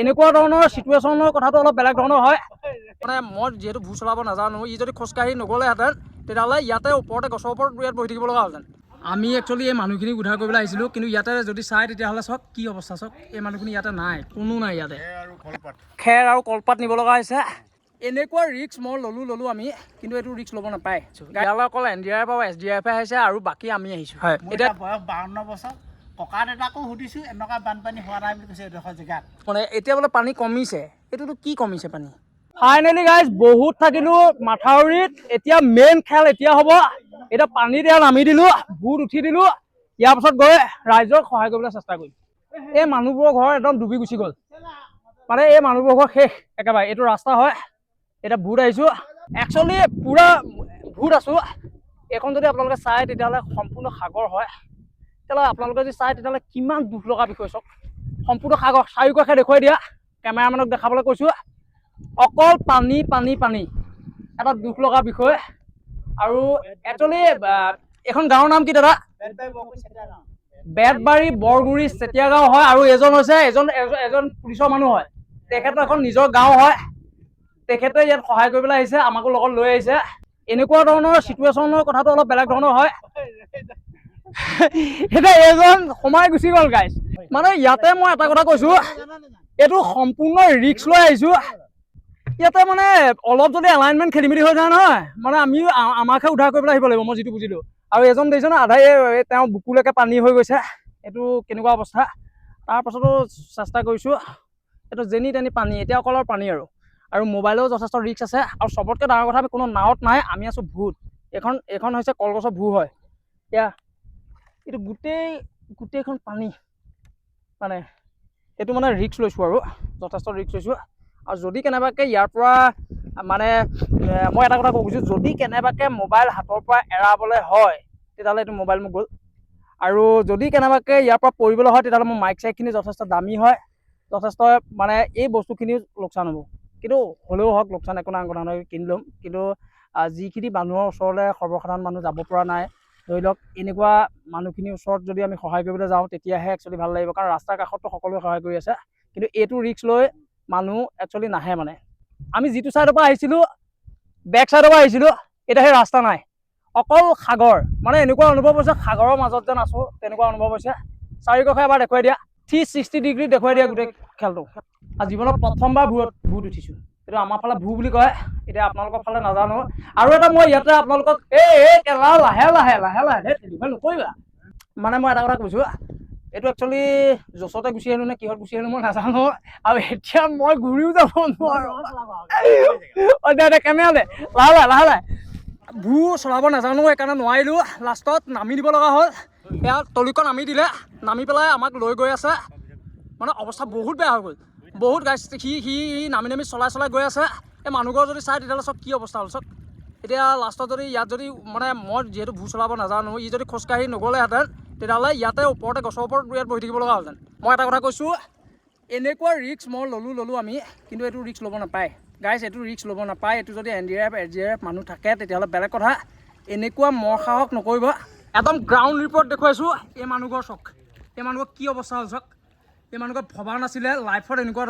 এনেকুৱা ধৰণৰ চিটুৱেশ্যনৰ কথাটো অলপ বেলেগ ধৰণৰ হয়। মানে মই যিহেতু ভূ চলাব নাজানো, ই যদি খোজকাঢ়ি নগ'লেহেঁতেন তেতিয়াহ'লে ইয়াতে ওপৰতে গছৰ ওপৰত ইয়াত বহি থাকিব লগা হ'লহেঁতেন। আমি একচুৱেলি এই মানুহখিনিক উদ্ধাৰ কৰিবলৈ আহিছিলোঁ, কিন্তু ইয়াতে যদি চাই তেতিয়াহ'লে চাওক কি অৱস্থা, চাওক এই মানুহখিনি ইয়াতে নাই, কোনো নাই ইয়াতে। খেৰ আৰু কলপাত নিব লগা হৈছে। এনেকুৱা ৰিক্স মই ল'লোঁ আমি, কিন্তু এইটো ৰিক্স ল'ব নাপায়। ইয়ালৈ অকল NDRF আৰু SDRF আহিছে আৰু বাকী আমি আহিছোঁ। হয়, এতিয়া বয়স 52 বছৰ। ককা দেউতাকো সুধিছোঁ, এনেকুৱা বানপানী হোৱা নাই বুলি কৈছে এইডোখৰ জেগাত। মানে এতিয়া বোলে পানী কমিছে, এইটোতো কি কমিছে পানী? ফাইনেলি গাইজ বহুত থাকিলোঁ মাথাউৰিত, এতিয়া মেইন খেল এতিয়া হ'ব। এতিয়া পানীত এয়া নামি দিলোঁ, বুট উঠি দিলোঁ, ইয়াৰ পাছত গৈ ৰাইজক সহায় কৰিবলৈ চেষ্টা কৰিম। এই মানুহবোৰৰ ঘৰ একদম ডুবি গুচি গ'ল, মানে এই মানুহবোৰৰ ঘৰ শেষ একেবাৰে। এইটো ৰাস্তা হয়, এতিয়া বুট আহিছোঁ, একচুৱেলি পুৰা বুট আছোঁ। এইখন যদি আপোনালোকে চাই তেতিয়াহ'লে সম্পূৰ্ণ সাগৰ হয়। তেতিয়াহ'লে আপোনালোকে যদি চাই তেতিয়াহ'লে কিমান দুখ লগা বিষয় চাওক, সম্পূৰ্ণ সাগৰ। চাৰিওকাষে দেখুৱাই দিয়া, কেমেৰামেনক দেখাবলৈ কৈছোঁ, অকল পানী পানী পানী, এটা দুখ লগা বিষয়। আৰু একচুৱেলি এইখন গাঁৱৰ নাম কি দাদা? বেতবাৰী বৰগুৰি চেতিয়া গাঁও হয়। আৰু এজন হৈছে এজন পুলিচৰ মানুহ হয়, তেখেতৰ এখন নিজৰ গাঁও হয়। তেখেতে ইয়াত সহায় কৰিবলৈ আহিছে, আমাকো লগত লৈ আহিছে। এনেকুৱা ধৰণৰ চিটুৱেশ্যনৰ কথাটো অলপ বেলেগ ধৰণৰ হয়। এতিয়া এজন সোমাই গুচি গ'ল গাইজ। মানে ইয়াতে মই এটা কথা কৈছোঁ, এইটো সম্পূৰ্ণ ৰিক্স লৈ আহিছোঁ। ইয়াতে মানে অলপ যদি এলাইনমেণ্ট খেলি মেলি হৈ যায় নহয়, মানে আমিও আমাকহে উদ্ধাৰ কৰিবলৈ আহিব লাগিব, মই যিটো বুজিলোঁ। আৰু এজন দেখিছে ন, আধাই তেওঁ বুকুলৈকে পানী হৈ গৈছে, এইটো কেনেকুৱা অৱস্থা। তাৰপাছতো চেষ্টা কৰিছোঁ, এইটো যেনি তেনি পানী, এতিয়া অকল পানী আৰু মোবাইলেও যথেষ্ট ৰিক্স আছে। আৰু চবতকৈ ডাঙৰ কথা, আমি কোনো নাৱত নাই, আমি আছোঁ ভূত। এইখন হৈছে কলগছৰ ভূ হয়। এতিয়া এইটো গোটেইখন পানী, মানে এইটো মানে ৰিক্স লৈছোঁ আৰু যথেষ্ট ৰিক্স লৈছোঁ। আৰু যদি কেনেবাকৈ ইয়াৰ পৰা মানে মই এটা কথা ক'ব খুজিছোঁ, যদি কেনেবাকৈ মোবাইল হাতৰ পৰা এৰাবলৈ হয় তেতিয়াহ'লে এইটো মোবাইল মোৰ গ'ল। আৰু যদি কেনেবাকৈ ইয়াৰ পৰা পৰিবলৈ হয় তেতিয়াহ'লে মোৰ মাইক চাইকখিনি যথেষ্ট দামী হয়, যথেষ্ট মানে এই বস্তুখিনি লোকচান হ'ব। কিন্তু হ'লেও হওক, লোকচান একো নাই, কথা নহয়, কিনি ল'ম। কিন্তু যিখিনি মানুহৰ ওচৰলৈ সৰ্বসাধাৰণ মানুহ যাব পৰা নাই, ধৰি লওক এনেকুৱা মানুহখিনিৰ ওচৰত যদি আমি সহায় কৰিবলৈ যাওঁ তেতিয়াহে একচুৱেলি ভাল লাগিব। কাৰণ ৰাস্তাৰ কাষততো সকলোৱে সহায় কৰি আছে, কিন্তু এইটো ৰিক্স লৈ মানুহ একচুৱেলি নাহে। মানে আমি যিটো ছাইডৰ পৰা আহিছিলোঁ, বেক ছাইডৰ পৰা আহিছিলোঁ, এতিয়া সেই ৰাস্তা নাই, অকল সাগৰ। মানে এনেকুৱা অনুভৱ হৈছে সাগৰৰ মাজত যেন আছোঁ, তেনেকুৱা অনুভৱ হৈছে। চাৰিওকাষে এবাৰ দেখুৱাই দিয়া, 360 ডিগ্ৰী দেখুৱাই দিয়া গোটেই খেলটো। আৰু জীৱনত প্ৰথমবাৰ ভূত উঠিছোঁ, এইটো আমাৰ ফালে ভূ বুলি কয়, এতিয়া আপোনালোকৰ ফালে নাজানো। আৰু এটা মই ইয়াতে আপোনালোকক লাহে লাহে নকৰিবা। মানে মই এটা কথা কৈছোঁ, এইটো একচুৱেলি জচতে গুচি আহিলোঁ নে কিহত গুচি আহিলোঁ মই নাজানো। আৰু এতিয়া মই ঘূৰিও যাব নোৱাৰোঁ। কেমেৰা দে, লাহে ভূ চলাব নাজানো, সেইকাৰণে নোৱাৰিলোঁ, লাষ্টত নামি দিব লগা হ'ল। এয়া তলিখন নামি দিলে, নামি পেলাই আমাক লৈ গৈ আছে। মানে অৱস্থা বহুত বেয়া হৈ গ'ল, বহুত গাড়ী সি নামি চলাই গৈ আছে। এই মানুহঘৰ যদি চাই তেতিয়াহ'লে চব কি অৱস্থা হ'ল চাওক। এতিয়া লাষ্টত যদি ইয়াত যদি মানে মই যিহেতু ভূ চলাব নাজানো, ই যদি খোজকাঢ়ি নগ'লেহেঁতেন তেতিয়াহ'লে ইয়াতে ওপৰতে গছৰ ওপৰত ইয়াত বহি থাকিব লগা হ'লহেঁতেন। মই এটা কথা কৈছোঁ, এনেকুৱা ৰিক্স মই ল'লোঁ আমি, কিন্তু এইটো ৰিক্স ল'ব নাপায় গাইজ, এইটো ৰিক্স ল'ব নাপায়। এইটো যদি NDRF SDRF মানুহ থাকে তেতিয়াহ'লে বেলেগ কথা, এনেকুৱা সাহস নকৰিব। একদম গ্ৰাউণ্ড ৰিপৰ্ট দেখুৱাইছোঁ। এই মানুহঘৰ চাওক, এই মানুহঘৰ কি অৱস্থা হ'ল চাওক। এই মানুহঘৰ ভবা নাছিলে লাইফত এনেকুৱা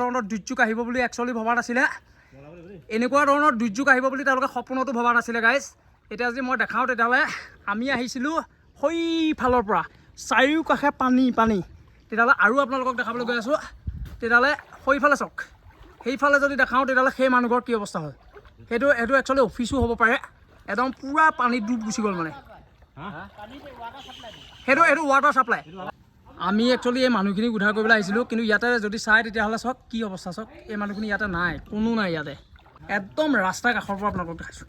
ধৰণৰ দুৰ্যোগ আহিব বুলি, একচুৱেলি ভবা নাছিলে। এনেকুৱা ধৰণৰ দুৰ্যোগ আহিব বুলি তেওঁলোকে সপোনতো ভবা নাছিলে গাইজ। এতিয়া যদি মই দেখাওঁ তেতিয়াহ'লে আমি আহিছিলোঁ সেইফালৰ পৰা, চাৰিওকাষে পানী, তেতিয়াহ'লে আৰু আপোনালোকক দেখাবলৈ গৈ আছোঁ। তেতিয়াহ'লে সেইফালে চাওক, সেইফালে যদি দেখাওঁ তেতিয়াহ'লে সেই মানুহঘৰ কি অৱস্থা হয়। সেইটো একচুৱেলি অফিচো হ'ব পাৰে, একদম পূৰা পানীত ডুব গুচি গ'ল। মানে সেইটো ৱাটাৰ ছাপ্লাই। আমি একচুৱেলি এই মানুহখিনিক উদ্ধাৰ কৰিবলৈ আহিছিলোঁ, কিন্তু ইয়াতে যদি চাই তেতিয়াহ'লে চাওক কি অৱস্থা, চাওক এই মানুহখিনি ইয়াতে নাই, কোনো নাই ইয়াতে। একদম ৰাস্তাৰ কাষৰ পৰা আপোনালোকক দেখাইছোঁ।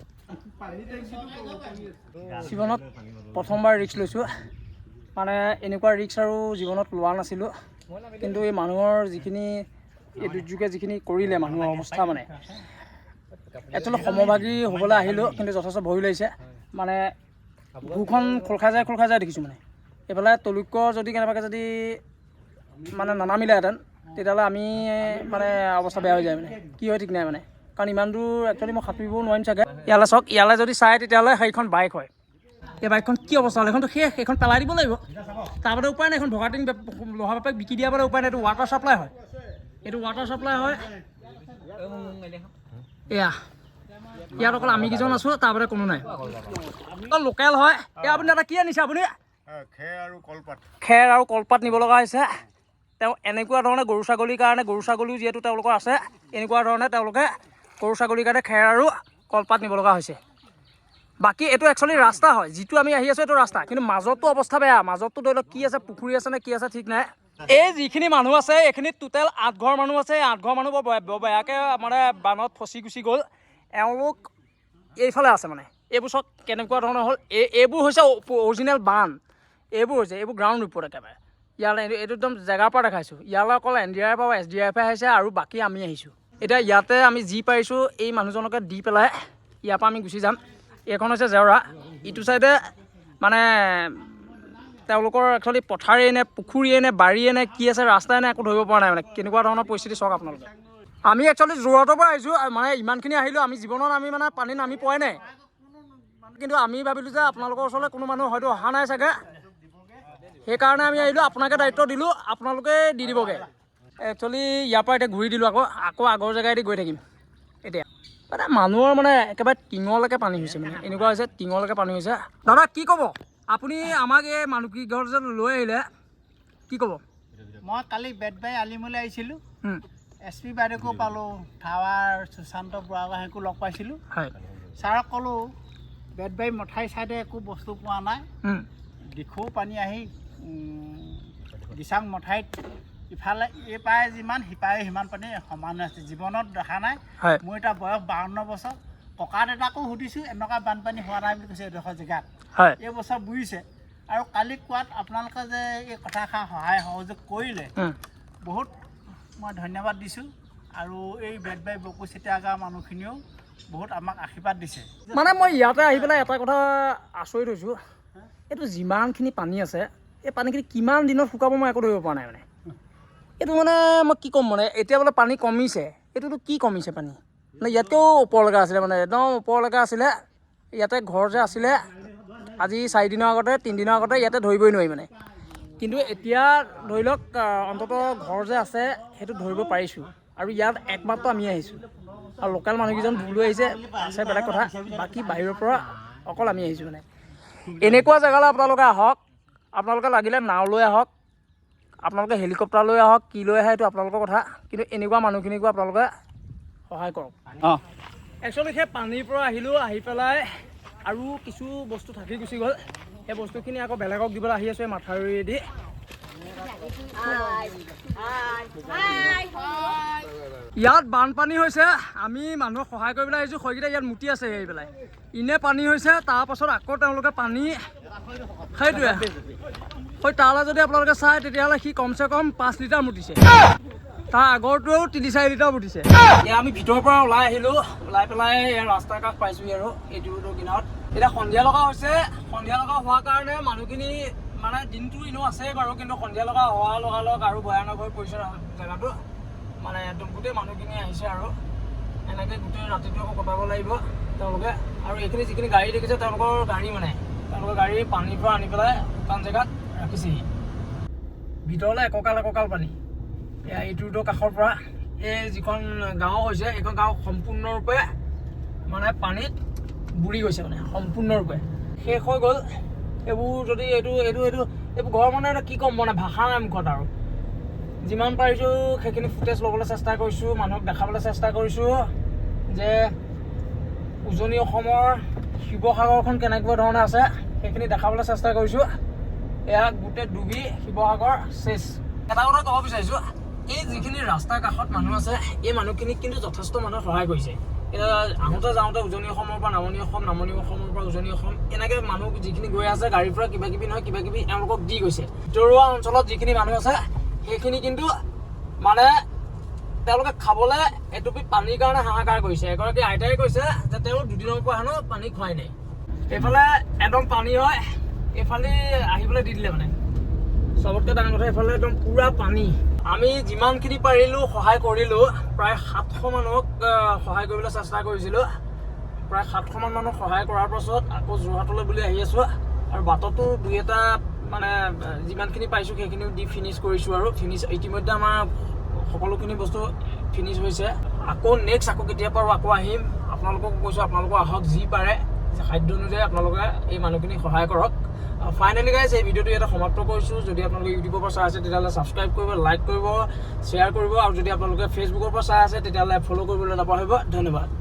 জীৱনত প্ৰথমবাৰ ৰিক্স লৈছোঁ, মানে এনেকুৱা ৰিক্স আৰু জীৱনত লোৱা নাছিলোঁ। কিন্তু এই মানুহৰ যিখিনি এই দুৰ্যোগে যিখিনি কৰিলে মানুহৰ অৱস্থা, মানে একচুৱেলি সমভাগী হ'বলৈ আহিলোঁ, কিন্তু যথেষ্ট ভয় লাগিছে। মানে ভূখন খোল খাই যায় দেখিছোঁ। মানে এইফালে তলুক্য যদি কেনেবাকৈ যদি মানে নানামিলেহেঁতেন তেতিয়াহ'লে আমি মানে অৱস্থা বেয়া হৈ যায়। মানে কি হয় ঠিক নাই, মানে কাৰণ ইমান দূৰ একচুৱেলি মই সাঁতুৰিবও নোৱাৰিম চাগে। ইয়ালৈ চাওক, ইয়ালৈ যদি চাই তেতিয়াহ'লে সেইখন বাইক হয়। এই বাইকখন কি অৱস্থা হ'ল এইখনতো শেষ এইখন পেলাই দিব লাগিব তাৰবাদে উপায় নাই এইখন ভগাটিং লোহা বেপাৰীক বিকি দিয়াৰ বাদে উপায় নাই এইটো ৱাটাৰ চাপ্লাই হয় এয়া ইয়াত অকল আমি কেইজন আছোঁ তাৰবাদে কোনো নাই লোকেল হয় এয়া আপুনি দাদা কি আনিছে আপুনি খেৰ আৰু কলপাত নিব লগা হৈছে তেওঁ এনেকুৱা ধৰণে গৰু ছাগলীৰ কাৰণে গৰু ছাগলীও যিহেতু তেওঁলোকৰ আছে এনেকুৱা ধৰণে তেওঁলোকে গৰু ছাগলীৰ কাৰণে খেৰ আৰু কলপাত নিব লগা হৈছে বাকী এইটো একচুৱেলি ৰাস্তা হয় যিটো আমি আহি আছোঁ এইটো ৰাস্তা কিন্তু মাজতো অৱস্থা বেয়া মাজতো ধৰি লওক কি আছে পুখুৰী আছে নে কি আছে ঠিক নাই এই যিখিনি মানুহ আছে এইখিনিত টোটেল 8 ঘৰ মানুহ আছে 8 ঘৰ মানুহ বৰ বেয়াকৈ মানে বানত ফচি গুচি গ'ল এওঁলোক এইফালে আছে মানে এইবোৰ চব কেনেকুৱা ধৰণৰ হ'ল এইবোৰ হৈছে অৰিজিনেল বান এইবোৰ গ্ৰাউণ্ড ৰিপৰ্ট একেবাৰে ইয়ালৈ এইটো একদম জেগাৰ পৰা দেখাইছোঁ ইয়ালৈ অকল NDRF আৰু SDRF আহিছে আৰু বাকী আমি আহিছোঁ এতিয়া ইয়াতে আমি যি পাৰিছোঁ এই মানুহজনকে দি পেলাই ইয়াৰ পৰা আমি গুচি যাম এইখন হৈছে জেওৰা ইটো চাইডে মানে তেওঁলোকৰ একচুৱেলি পথাৰেই নে পুখুৰীয়ে নে বাৰীয়ে নে কি আছে ৰাস্তাই নে একো ধৰিব পৰা নাই মানে কেনেকুৱা ধৰণৰ পৰিস্থিতি চাওক আপোনালোকে আমি একচুৱেলি যোৰহাটৰ পৰা আহিছোঁ মানে ইমানখিনি আহিলোঁ আমি জীৱনত আমি মানে পানী নামি পোৱাই নাই কিন্তু আমি ভাবিলোঁ যে আপোনালোকৰ ওচৰলৈ কোনো মানুহ হয়তো অহা নাই চাগে সেইকাৰণে আমি আহিলোঁ আপোনাকে দায়িত্ব দিলোঁ আপোনালোকে দি দিবগৈ একচুৱেলি ইয়াৰ পৰা এতিয়া ঘূৰি দিলোঁ আকৌ আগৰ জেগাইদি গৈ থাকিম এতিয়া মানে মানুহৰ মানে একেবাৰে টিঙলৈকে পানী হৈছে মানে এনেকুৱা হৈছে টিঙলৈকে পানী হৈছে দাদা কি ক'ব আপুনি আমাক এই মানুহকেইঘৰ যে লৈ আহিলে কি ক'ব মই কালি বেতবাৰী আলিমলৈ আহিছিলোঁ SP বাইদেউকো পালোঁ টাৱাৰ সুশান্ত বুঢ়াগোহাঁইকো লগ পাইছিলোঁ ছাৰক ক'লোঁ বেতবাৰী মঠাই ছাইডে একো বস্তু পোৱা নাই দিখৌ পানী আহি দিচাং মঠাইত ইফালে এই পায় যিমান সিপাৰে সিমান পানী সমান হৈ আছে জীৱনত দেখা নাই মোৰ এতিয়া বয়স 52 বছৰ ককা দেউতাকো সুধিছোঁ এনেকুৱা বানপানী হোৱা নাই বুলি কৈছে এডোখৰ জেগাত এই বছৰ বুজিছে আৰু কালি কোৱাত আপোনালোকে যে এই কথাষাৰ সহায় সহযোগ কৰিলে বহুত মই ধন্যবাদ দিছোঁ আৰু এই বেতবাৰী বকুচেতিয়া গাঁৱৰ মানুহখিনিয়েও বহুত আমাক আশীৰ্বাদ দিছে মানে মই ইয়াতে আহি পেলাই এটা কথা আচৰিত হৈছোঁ এইটো যিমানখিনি পানী আছে এই পানীখিনি কিমান দিনত শুকাব মই একো ধৰিব পৰা নাই মানে এইটো মানে মই কি ক'ম মানে এতিয়া বোলে পানী কমিছে এইটোতো কি কমিছে পানী মানে ইয়াতকৈও ওপৰলৈকে আছিলে মানে একদম ওপৰলৈকে আছিলে ইয়াতে ঘৰ যে আছিলে আজি 4 দিনৰ আগতে 3 দিনৰ আগতে ইয়াতে ধৰিবই নোৱাৰি মানে কিন্তু এতিয়া ধৰি লওক অন্ততঃ ঘৰ যে আছে সেইটো ধৰিব পাৰিছোঁ আৰু ইয়াত একমাত্ৰ আমি আহিছোঁ আৰু লোকেল মানুহকেইজন ভুল আহিছে আছে বেলেগ কথা বাকী বাহিৰৰ পৰা অকল আমি আহিছোঁ মানে এনেকুৱা জেগালৈ আপোনালোকে আহক আপোনালোকে লাগিলে নাও লৈ আহক আপোনালোকে হেলিকপ্টাৰ লৈ আহক কি লৈ আহে এইটো আপোনালোকৰ কথা কিন্তু এনেকুৱা মানুহখিনিকো আপোনালোকে সহায় কৰক একচুৱেলি সেই পানীৰ পৰা আহিলোঁ আহি পেলাই আৰু কিছু বস্তু থাকি গুচি গ'ল সেই বস্তুখিনি আকৌ বেলেগক দিবলৈ আহি আছোঁ এই মাথাউৰিয়েদি ইয়াত বানপানী হৈছে আমি মানুহক সহায় কৰিবলৈ আহিছোঁ সেইকেইটা ইয়াত মুতি আছে এৰি পেলাই ইনে পানী হৈছে তাৰপাছত আকৌ তেওঁলোকে পানী সেইটোৱে সেই তালৈ যদি আপোনালোকে চায় তেতিয়াহ'লে সি কমচে কম 5 লিটাৰ মুতিছে তাৰ আগৰটোৱেও 3-4 লিটাৰ মুতিছে এতিয়া আমি ভিতৰৰ পৰা ওলাই আহিলোঁ ওলাই পেলাই ৰাস্তাৰ কাষ পাইছোঁহি আৰু এইটো কিনাৰত এতিয়া সন্ধিয়া লগা হৈছে সন্ধিয়া লগা হোৱাৰ কাৰণে মানুহখিনি মানে দিনটো এনেও আছেই বাৰু কিন্তু সন্ধিয়া লগা হোৱাৰ লগালগ আৰু ভয়ানক হৈ পৰিছে জেগাটো মানে একদম গোটেই মানুহখিনি আহিছে আৰু এনেকৈ গোটেই ৰাতিটো আকৌ কটাব লাগিব তেওঁলোকে আৰু এইখিনি যিখিনি গাড়ী দেখিছে তেওঁলোকৰ গাড়ী মানে তেওঁলোকৰ গাড়ী পানীৰ পৰা আনি পেলাই শুকান জেগাত ৰাখিছেহি ভিতৰলৈ একঁকাল পানী এইটোৰ কাষৰ পৰা এই যিখন গাঁও হৈছে এইখন গাঁও সম্পূৰ্ণৰূপে মানে পানীত বুৰি গৈছে মানে সম্পূৰ্ণৰূপে শেষ হৈ গ'ল এইবোৰ যদি এইবোৰ ঘৰ মানে কি ক'ম মানে ভাষা নাই মুখত আৰু যিমান পাৰিছোঁ সেইখিনি ফুটেজ ল'বলৈ চেষ্টা কৰিছোঁ মানুহক দেখাবলৈ চেষ্টা কৰিছোঁ যে উজনি অসমৰ শিৱসাগৰখন কেনেকুৱা ধৰণে আছে সেইখিনি দেখাবলৈ চেষ্টা কৰিছোঁ এয়া গোটেই ডুবি শিৱসাগৰ চেচ এটা কথা ক'ব বিচাৰিছোঁ এই যিখিনি ৰাস্তাৰ কাষত মানুহ আছে এই মানুহখিনিক কিন্তু যথেষ্ট মানুহে সহায় কৰিছে এতিয়া আহোঁতে যাওঁতে উজনি অসমৰ পৰা নামনি অসম নামনি অসমৰ পৰা উজনি অসম এনেকৈ মানুহ যিখিনি গৈ আছে গাড়ীৰ পৰা কিবাকিবি নহয় কিবাকিবি এওঁলোকক দি গৈছে ভিতৰুৱা অঞ্চলত যিখিনি মানুহ আছে সেইখিনি কিন্তু মানে তেওঁলোকে খাবলৈ এটুপি পানীৰ কাৰণে হাহাকাৰ কৰিছে এগৰাকী আইতাই কৈছে যে তেওঁ 2 দিনৰ পৰা হেনো পানী খোৱাই নাই এইফালে একদম পানী হয় এইফালে আহিবলৈ দি দিলে মানে চবতকৈ ডাঙৰ কথা এইফালে একদম পুৰা পানী আমি যিমানখিনি পাৰিলোঁ সহায় কৰিলোঁ প্ৰায় 700 মানুহক সহায় কৰিবলৈ চেষ্টা কৰিছিলোঁ প্ৰায় 700মান মানুহ সহায় কৰাৰ পাছত আকৌ যোৰহাটলৈ বুলি আহি আছোঁ আৰু বাটতো দুই এটা মানে যিমানখিনি পাইছোঁ সেইখিনিও দি ফিনিছ কৰিছোঁ আৰু ইতিমধ্যে আমাৰ সকলোখিনি বস্তু ফিনিছ হৈছে আকৌ নেক্সট আকৌ কেতিয়া পাৰোঁ আকৌ আহিম আপোনালোকক কৈছোঁ আপোনালোকক আহক যি পাৰে খাদ্য অনুযায়ী আপোনালোকে এই মানুহখিনিক সহায় কৰক ফাইনেলি গাইজ এই ভিডিঅ'টো ইয়াতে সমাপ্ত কৰিছোঁ যদি আপোনালোকে ইউটিউবৰ পৰা চাই আছে তেতিয়াহ'লে ছাবস্ক্ৰাইব কৰিব লাইক কৰিব শ্বেয়াৰ কৰিব আৰু যদি আপোনালোকে ফেচবুকৰ পৰা চাই আছে তেতিয়াহ'লে ফ'ল' কৰিবলৈ নাপাহৰিব ধন্যবাদ